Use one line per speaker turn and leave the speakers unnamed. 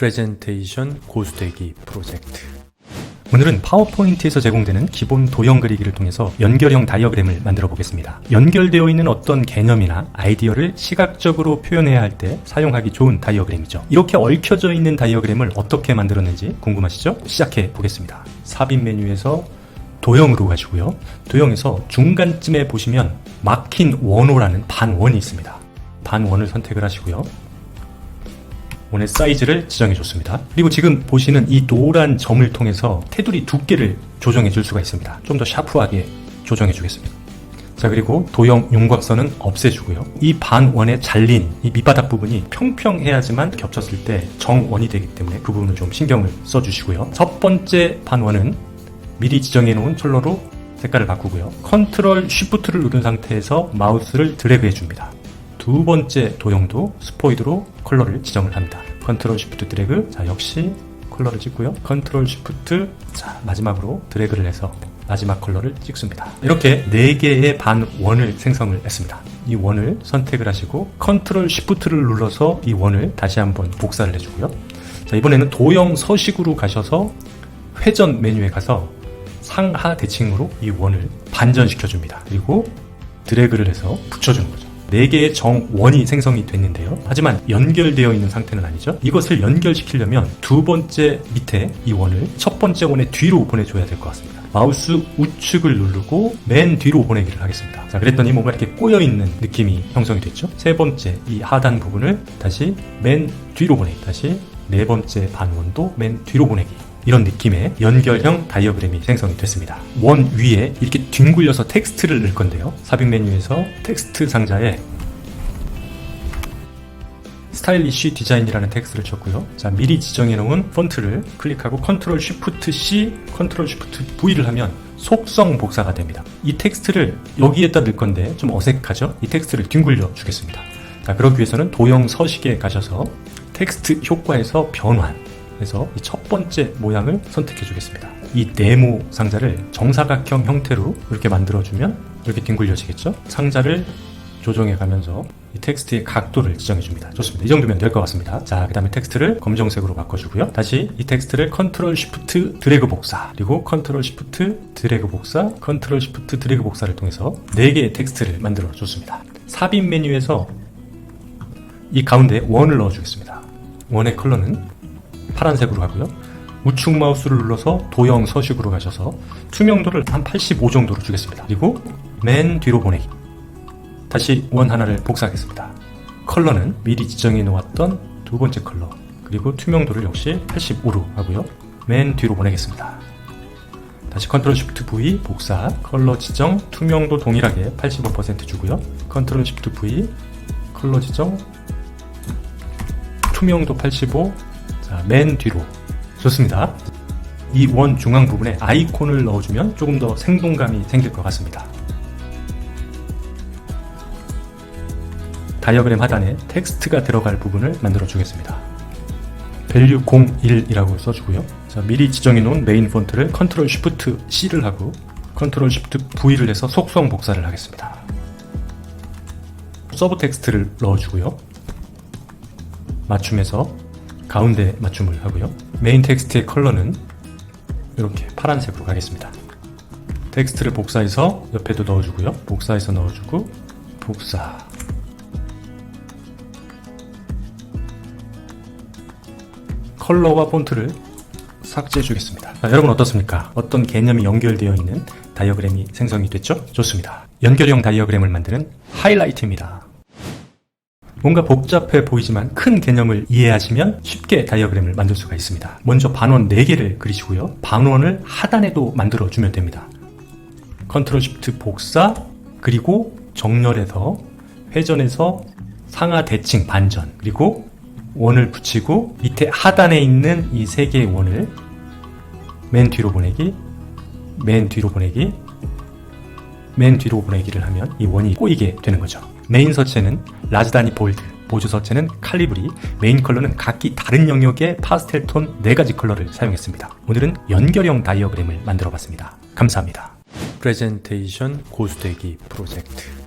프레젠테이션 고수되기 프로젝트. 오늘은 파워포인트에서 제공되는 기본 도형 그리기를 통해서 연결형 다이어그램을 만들어 보겠습니다. 연결되어 있는 어떤 개념이나 아이디어를 시각적으로 표현해야 할 때 사용하기 좋은 다이어그램이죠. 이렇게 얽혀져 있는 다이어그램을 어떻게 만들었는지 궁금하시죠? 시작해 보겠습니다. 삽입 메뉴에서 도형으로 가시고요. 도형에서 중간쯤에 보시면 막힌 원호라는 반원이 있습니다. 반원을 선택을 하시고요. 원의 사이즈를 지정해 줬습니다. 그리고 지금 보시는 이 노란 점을 통해서 테두리 두께를 조정해 줄 수가 있습니다. 좀 더 샤프하게 조정해 주겠습니다. 자, 그리고 도형 윤곽선은 없애주고요. 이 반원에 잘린 이 밑바닥 부분이 평평해야지만 겹쳤을 때 정원이 되기 때문에 그 부분을 좀 신경을 써주시고요. 첫 번째 반원은 미리 지정해 놓은 컬러로 색깔을 바꾸고요. 컨트롤 쉬프트를 누른 상태에서 마우스를 드래그 해줍니다. 두 번째 도형도 스포이드로 컬러를 지정을 합니다. 컨트롤 쉬프트 드래그. 자, 역시 컬러를 찍고요. 컨트롤 쉬프트. 자, 마지막으로 드래그를 해서 마지막 컬러를 찍습니다. 이렇게 4개의 반원을 생성을 했습니다. 이 원을 선택을 하시고 컨트롤 쉬프트를 눌러서 이 원을 다시 한번 복사를 해주고요. 자, 이번에는 도형 서식으로 가셔서 회전 메뉴에 가서 상하 대칭으로 이 원을 반전시켜 줍니다. 그리고 드래그를 해서 붙여주는 거죠. 4개의 정원이 생성이 됐는데요. 하지만 연결되어 있는 상태는 아니죠. 이것을 연결시키려면 두 번째 밑에 이 원을 첫 번째 원의 뒤로 보내줘야 될 것 같습니다. 마우스 우측을 누르고 맨 뒤로 보내기를 하겠습니다. 자, 그랬더니 뭔가 이렇게 꼬여있는 느낌이 형성이 됐죠. 세 번째 이 하단 부분을 다시 맨 뒤로 보내기. 다시 네 번째 반원도 맨 뒤로 보내기. 이런 느낌의 연결형 다이어그램이 생성이 됐습니다. 원 위에 이렇게 뒹굴려서 텍스트를 넣을 건데요. 삽입 메뉴에서 텍스트 상자에 스타일리쉬 디자인이라는 텍스트를 쳤고요. 자, 미리 지정해 놓은 폰트를 클릭하고 컨트롤 쉬프트 C, 컨트롤 쉬프트 V를 하면 속성 복사가 됩니다. 이 텍스트를 여기에다 넣을 건데 좀 어색하죠? 이 텍스트를 뒹굴려 주겠습니다. 자, 그러기 위해서는 도형 서식에 가셔서 텍스트 효과에서 변환 해서 이 첫 번째 모양을 선택해 주겠습니다. 이 네모 상자를 정사각형 형태로 이렇게 만들어주면 이렇게 뒹굴려지겠죠? 상자를 조정해 가면서 이 텍스트의 각도를 지정해 줍니다. 좋습니다. 이 정도면 될 것 같습니다. 자, 그 다음에 텍스트를 검정색으로 바꿔주고요. 다시 이 텍스트를 컨트롤 쉬프트 드래그 복사, 그리고 컨트롤 쉬프트 드래그 복사, 컨트롤 쉬프트 드래그 복사를 통해서 4개의 텍스트를 만들어 줬습니다. 삽입 메뉴에서 이 가운데 원을 넣어 주겠습니다. 원의 컬러는 파란색으로 하고요. 우측 마우스를 눌러서 도형 서식으로 가셔서 투명도를 한 85 정도로 주겠습니다. 그리고 맨 뒤로 보내기. 다시 원 하나를 복사하겠습니다. 컬러는 미리 지정해 놓았던 두 번째 컬러, 그리고 투명도를 역시 85로 하고요. 맨 뒤로 보내겠습니다. 다시 컨트롤 쉬프트 V 복사, 컬러 지정, 투명도 동일하게 85% 주고요. 컨트롤 쉬프트 V, 컬러 지정, 투명도 85. 자, 맨 뒤로. 좋습니다. 이 원 중앙 부분에 아이콘을 넣어주면 조금 더 생동감이 생길 것 같습니다. 다이어그램 하단에 텍스트가 들어갈 부분을 만들어 주겠습니다. 밸류 01이라고 써주고요. 자, 미리 지정해 놓은 메인 폰트를 컨트롤 쉬프트 C를 하고 컨트롤 쉬프트 V를 해서 속성 복사를 하겠습니다. 서브 텍스트를 넣어주고요. 맞춤에서 가운데 맞춤을 하고요. 메인 텍스트의 컬러는 이렇게 파란색으로 가겠습니다. 텍스트를 복사해서 옆에도 넣어주고요. 복사해서 넣어주고 복사. 컬러와 폰트를 삭제해 주겠습니다. 자, 여러분 어떻습니까? 어떤 개념이 연결되어 있는 다이어그램이 생성이 됐죠? 좋습니다. 연결형 다이어그램을 만드는 하이라이트입니다. 뭔가 복잡해 보이지만 큰 개념을 이해하시면 쉽게 다이어그램을 만들 수가 있습니다. 먼저 반원 4개를 그리시고요. 반원을 하단에도 만들어주면 됩니다. 컨트롤 쉬프트 복사, 그리고 정렬해서 회전해서 상하 대칭 반전, 그리고 원을 붙이고 밑에 하단에 있는 이 3개의 원을 맨 뒤로 보내기, 맨 뒤로 보내기, 맨 뒤로 보내기를 하면 이 원이 꼬이게 되는 거죠. 메인 서체는 라지 단위 볼드, 보조 서체는 칼리브리, 메인 컬러는 각기 다른 영역의 파스텔 톤 4가지 컬러를 사용했습니다. 오늘은 연결형 다이어그램을 만들어 봤습니다. 감사합니다. 프레젠테이션 고수되기 프로젝트.